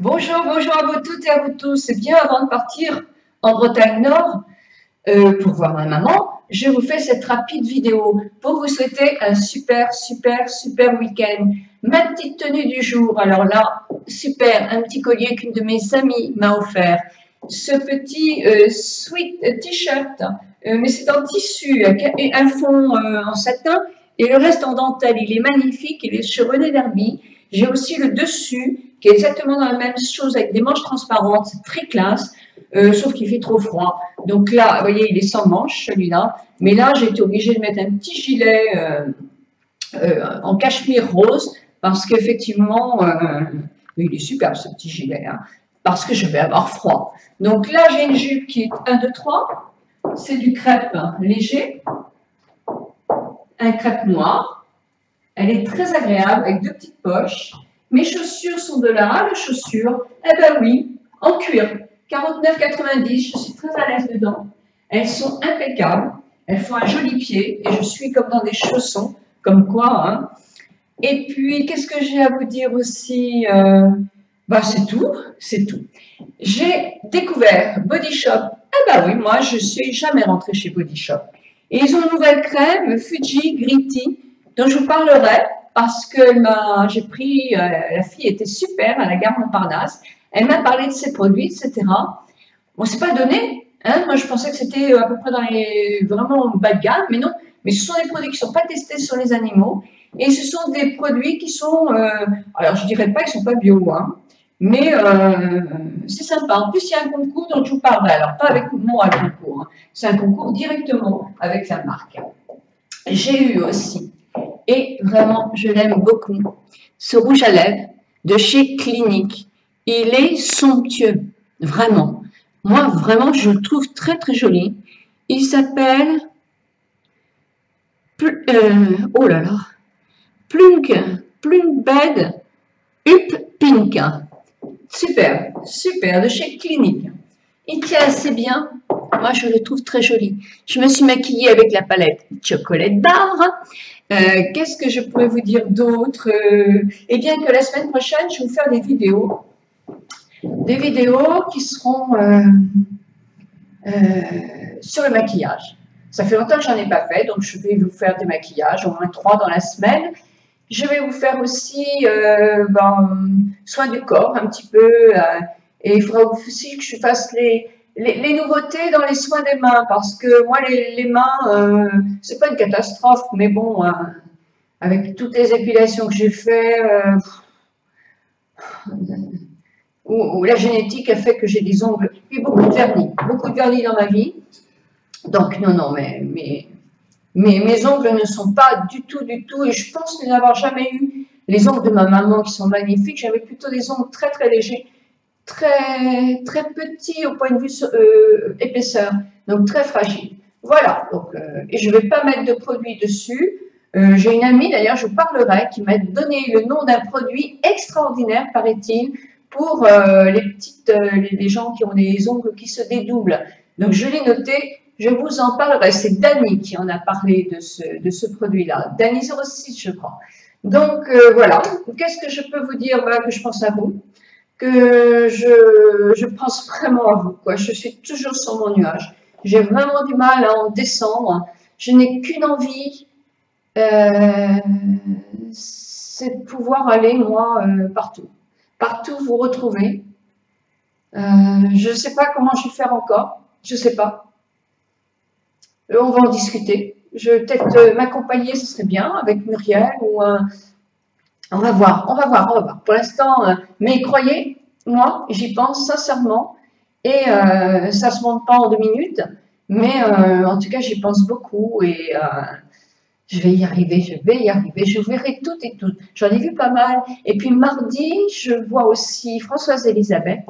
Bonjour, bonjour à vous toutes et à vous tous. Et bien, avant de partir en Bretagne Nord pour voir ma maman, je vous fais cette rapide vidéo pour vous souhaiter un super week-end. Ma petite tenue du jour, alors là, super, un petit collier qu'une de mes amies m'a offert. Ce petit sweat t-shirt, mais c'est en tissu et un fond en satin et le reste en dentelle. Il est magnifique, il est chez René Derby. J'ai aussi le dessus qui est exactement dans la même chose avec des manches transparentes, c'est très classe, sauf qu'il fait trop froid. Donc là, vous voyez, il est sans manches celui-là, mais là j'ai été obligée de mettre un petit gilet en cachemire rose parce qu'effectivement, il est super ce petit gilet, hein, parce que je vais avoir froid. Donc là j'ai une jupe qui est 1, 2, 3, c'est du crêpe léger, un crêpe noir, elle est très agréable avec 2 petites poches. Mes chaussures sont de là, les chaussures, eh ben oui, en cuir, 49,90, je suis très à l'aise dedans. Elles sont impeccables, elles font un joli pied et je suis comme dans des chaussons, comme quoi. Hein. Et puis, qu'est-ce que j'ai à vous dire aussi c'est tout, c'est tout. J'ai découvert Body Shop. Eh ben oui, moi, je suis jamais rentrée chez Body Shop. Et ils ont une nouvelle crème, Fuji Gritty, dont je vous parlerai parce que j'ai pris, la fille était super à la gare Montparnasse, elle m'a parlé de ses produits, etc. Bon, c'est pas donné, hein, moi je pensais que c'était à peu près dans les vraiment bas de gamme, mais non, mais ce sont des produits qui ne sont pas testés sur les animaux, et ce sont des produits qui sont, alors je dirais pas qu'ils ne sont pas bio, hein, mais c'est sympa. En plus, il y a un concours dont je vous parlerai, alors pas avec moi le concours, hein. C'est un concours directement avec la marque. J'ai eu aussi, et vraiment, je l'aime beaucoup, ce rouge à lèvres de chez Clinique. Il est somptueux, vraiment. Moi, vraiment, je le trouve très, très joli. Il s'appelle, oh là là, Plunk Bed Up Pink. Super, super, de chez Clinique. Il tient assez bien. Moi, je le trouve très joli. Je me suis maquillée avec la palette Chocolate Bar. Qu'est-ce que je pourrais vous dire d'autre Eh bien que la semaine prochaine, je vais vous faire des vidéos. Des vidéos qui seront sur le maquillage. Ça fait longtemps que j'en ai pas fait, donc je vais vous faire des maquillages, au moins 3 dans la semaine. Je vais vous faire aussi soin du corps un petit peu, et il faudra aussi que je fasse les nouveautés dans les soins des mains, parce que moi les mains, c'est pas une catastrophe, mais bon, avec toutes les épilations que j'ai fait, où la génétique a fait que j'ai des ongles, puis beaucoup de vernis dans ma vie. Donc non, mais mes ongles ne sont pas du tout, et je pense n'avoir jamais eu les ongles de ma maman qui sont magnifiques. J'avais plutôt des ongles très très légers, très très petits au point de vue épaisseur, donc très fragiles. Voilà, donc, et je ne vais pas mettre de produit dessus. J'ai une amie, d'ailleurs, je vous parlerai, qui m'a donné le nom d'un produit extraordinaire, paraît-il, pour les gens qui ont des ongles qui se dédoublent. Donc, je l'ai noté, je vous en parlerai. C'est Dani qui en a parlé de ce produit-là. Dani 06, je crois. Donc, voilà. Qu'est-ce que je peux vous dire? Voilà, que je pense à vous, que je pense vraiment à vous, quoi. Je suis toujours sur mon nuage. J'ai vraiment du mal à en descendre. Je n'ai qu'une envie, c'est de pouvoir aller, moi, partout. Partout vous retrouver. Je ne sais pas comment je vais faire encore. Je ne sais pas. On va en discuter. Je vais peut-être m'accompagner, ce serait bien, avec Muriel ou on va voir. Pour l'instant, mais croyez, moi, j'y pense sincèrement et ça se monte pas en 2 minutes, mais en tout cas, j'y pense beaucoup et je vais y arriver. Je verrai toutes et toutes. J'en ai vu pas mal. Et puis mardi, je vois aussi Françoise Elisabeth.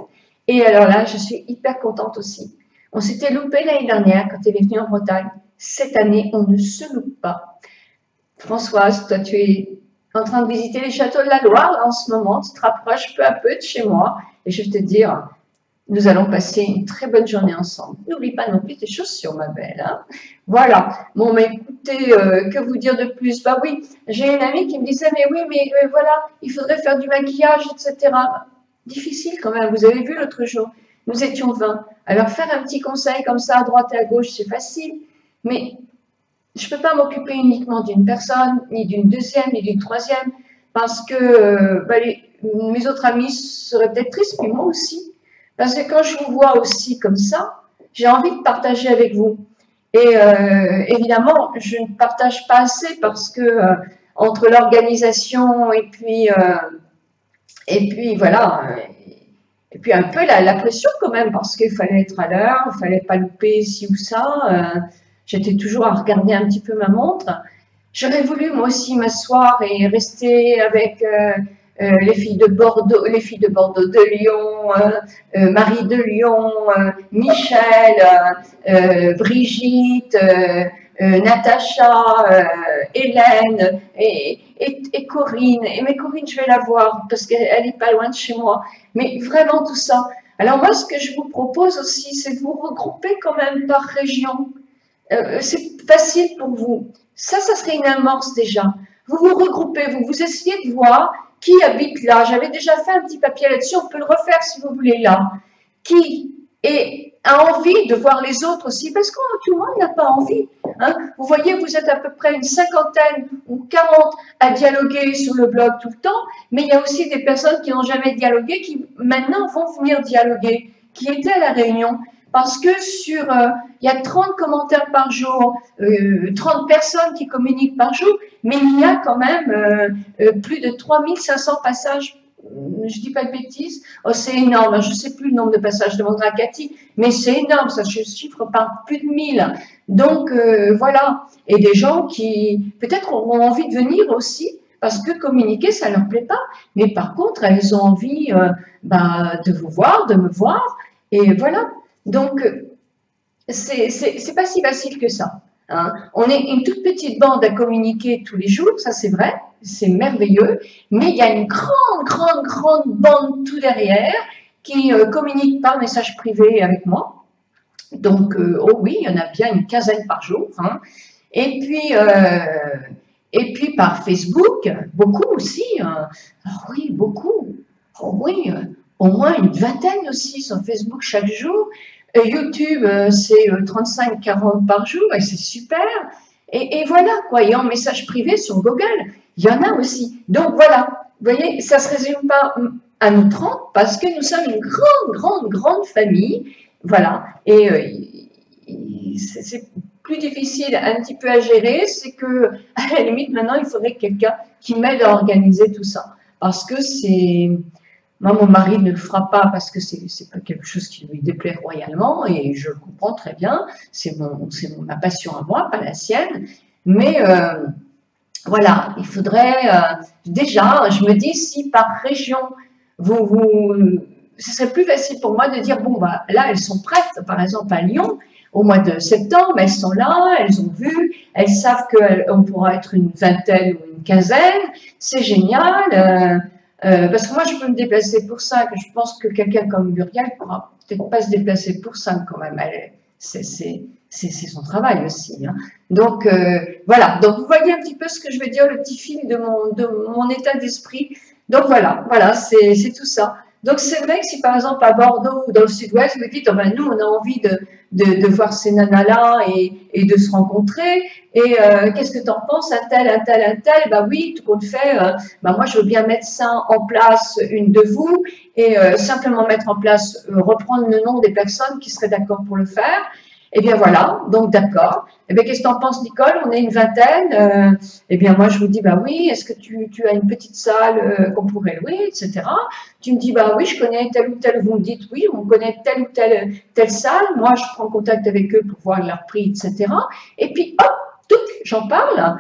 Et alors là, je suis hyper contente aussi. On s'était loupé l'année dernière quand elle est venue en Bretagne. Cette année, on ne se loupe pas. Françoise, toi, tu es en train de visiter les châteaux de la Loire là, en ce moment. Tu te rapproches peu à peu de chez moi. Et je vais te dire, nous allons passer une très bonne journée ensemble. N'oublie pas non plus tes chaussures, ma belle. Hein. Voilà. Bon, mais écoutez, que vous dire de plus? Oui, j'ai une amie qui me disait, mais oui, mais voilà, il faudrait faire du maquillage, etc. difficile quand même. Vous avez vu l'autre jour, nous étions 20. Alors faire un petit conseil comme ça à droite et à gauche, c'est facile, mais je ne peux pas m'occuper uniquement d'une personne, ni d'une deuxième, ni d'une troisième, parce que mes autres amis seraient peut-être tristes, puis moi aussi. Parce que quand je vous vois aussi comme ça, j'ai envie de partager avec vous. Et évidemment, je ne partage pas assez parce que entre l'organisation et puis voilà, et puis un peu la pression quand même, parce qu'il fallait être à l'heure, il fallait pas louper ci ou ça. J'étais toujours à regarder un petit peu ma montre. J'aurais voulu moi aussi m'asseoir et rester avec les filles de Bordeaux, de Lyon, Marie de Lyon, Michel, Brigitte, Natacha, Hélène et Corinne. Mais Corinne, je vais la voir parce qu'elle n'est pas loin de chez moi. Mais vraiment tout ça. Alors moi, ce que je vous propose aussi, c'est de vous regrouper quand même par région. C'est facile pour vous. Ça serait une amorce déjà. Vous vous regroupez, vous essayez de voir qui habite là. J'avais déjà fait un petit papier là-dessus, on peut le refaire si vous voulez là. Qui a envie de voir les autres aussi, parce que tout le monde n'a pas envie. Hein. Vous voyez, vous êtes à peu près une cinquantaine ou 40 à dialoguer sur le blog tout le temps, mais il y a aussi des personnes qui n'ont jamais dialogué, qui maintenant vont venir dialoguer, qui étaient à la réunion. Parce que il y a 30 commentaires par jour, 30 personnes qui communiquent par jour, mais il y a quand même plus de 3500 passages. Je dis pas de bêtises, oh, c'est énorme, je ne sais plus le nombre de passages, je demanderai à Cathy, mais c'est énorme, ça se chiffre par plus de 1000. Donc voilà, et des gens qui peut-être auront envie de venir aussi, parce que communiquer, ça ne leur plaît pas, mais par contre, elles ont envie de vous voir, de me voir, et voilà. Donc, c'est pas si facile que ça. Hein. On est une toute petite bande à communiquer tous les jours, ça c'est vrai, c'est merveilleux, mais il y a une grande bande tout derrière qui communique par message privé avec moi. Donc, oh oui, il y en a bien une quinzaine par jour. Hein. Et puis par Facebook, beaucoup aussi. Alors oui, beaucoup. Oh oui, au moins une vingtaine aussi sur Facebook chaque jour. YouTube, c'est 35-40 par jour et c'est super. Et voilà, quoi. Et en message privé sur Google, il y en a aussi. Donc voilà, vous voyez, ça ne se résume pas à nous 30 parce que nous sommes une grande famille. Voilà. Et c'est plus difficile un petit peu à gérer, c'est que à la limite, maintenant, il faudrait quelqu'un qui m'aide à organiser tout ça. Parce que c'est... Moi, mon mari ne le fera pas parce que c'est pas quelque chose qui lui déplaît royalement et je le comprends très bien. C'est ma passion à moi, pas la sienne. Mais voilà, il faudrait déjà, je me dis si par région, ce serait plus facile pour moi de dire bon bah là elles sont prêtes, par exemple à Lyon. Au mois de septembre, elles sont là, elles ont vu, elles savent qu'on pourra être une vingtaine ou une quinzaine. C'est génial. Parce que moi, je peux me déplacer pour 5. Je pense que quelqu'un comme Muriel ne pourra peut-être pas se déplacer pour 5 quand même. C'est son travail aussi. Hein. Donc, voilà. Donc, vous voyez un petit peu ce que je veux dire, le petit fil de mon état d'esprit. Donc, voilà, c'est tout ça. Donc, c'est vrai que si, par exemple, à Bordeaux ou dans le sud-ouest, vous dites, oh, ben, nous, on a envie de voir ces nanas-là et de se rencontrer. Et qu'est-ce que tu en penses, un tel, bah oui, tout compte fait, bah moi je veux bien mettre ça en place, une de vous, et simplement mettre en place, reprendre le nom des personnes qui seraient d'accord pour le faire. Eh bien voilà, donc d'accord. Eh bien qu'est-ce que tu en penses, Nicole? On est une vingtaine. Eh bien moi je vous dis, bah oui, est-ce que tu as une petite salle qu'on pourrait louer, etc. Tu me dis, bah oui, je connais telle ou telle, vous me dites, oui, on connaît telle ou telle salle. Moi je prends contact avec eux pour voir leur prix, etc. Et puis hop, j'en parle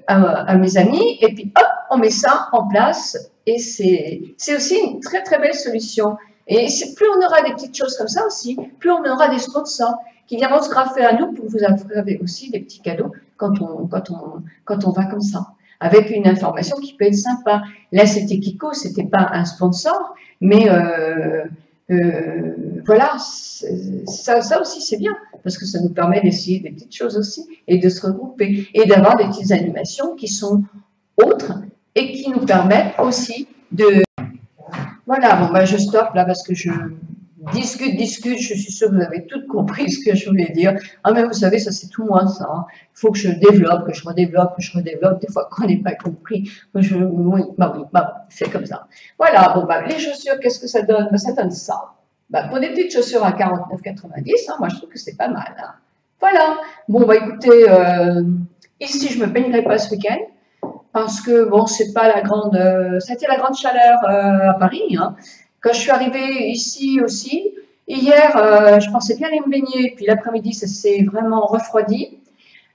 à mes amis et puis hop, on met ça en place et c'est aussi une très belle solution. Et plus on aura des petites choses comme ça aussi, plus on aura des sponsors qui viendront se greffer à nous pour vous offrir aussi des petits cadeaux quand on va comme ça, avec une information qui peut être sympa. Là, c'était Kiko, c'était pas un sponsor, mais voilà, ça aussi c'est bien, parce que ça nous permet d'essayer des petites choses aussi, et de se regrouper, et d'avoir des petites animations qui sont autres, et qui nous permettent aussi de... Voilà, bon, ben, je stoppe là parce que je discute, je suis sûre que vous avez tout compris ce que je voulais dire. Ah, mais vous savez, ça c'est tout moi, ça. Hein. Il faut que je développe, que je redéveloppe, que je redéveloppe. Des fois qu'on n'est pas compris, oui, bah, c'est comme ça. Voilà, bon, bah, les chaussures, qu'est-ce que ça donne? Ben, ça donne ça. Bah, pour des petites chaussures à 49,90, hein, moi je trouve que c'est pas mal. Hein. Voilà, bon, bah écoutez, ici je me baignerai pas ce week-end parce que bon, c'est pas la grande, c'était la grande chaleur à Paris. Hein. Quand je suis arrivée ici aussi, hier, je pensais bien aller me baigner, puis l'après-midi, ça s'est vraiment refroidi.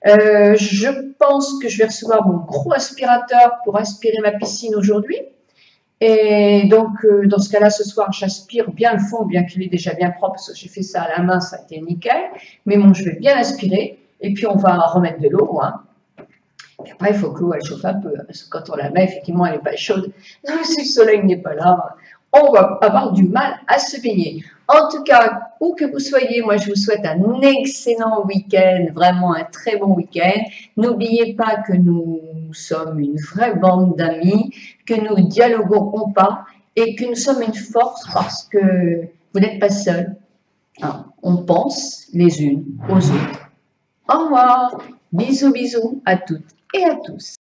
Je pense que je vais recevoir mon gros aspirateur pour aspirer ma piscine aujourd'hui. Et donc, dans ce cas-là, ce soir, j'aspire bien le fond, bien qu'il est déjà bien propre, parce que j'ai fait ça à la main, ça a été nickel. Mais bon, je vais bien aspirer, et puis on va remettre de l'eau. Hein. Puis après, il faut que l'eau elle chauffe un peu, parce que quand on la met, effectivement, elle n'est pas chaude. Donc, si le soleil n'est pas là, on va avoir du mal à se baigner. En tout cas, où que vous soyez, moi, je vous souhaite un excellent week-end, vraiment un très bon week-end. N'oubliez pas que nous sommes une vraie bande d'amis, que nous dialoguons pas et que nous sommes une force parce que vous n'êtes pas seuls. Hein. On pense les unes aux autres. Au revoir. Bisous, bisous à toutes et à tous.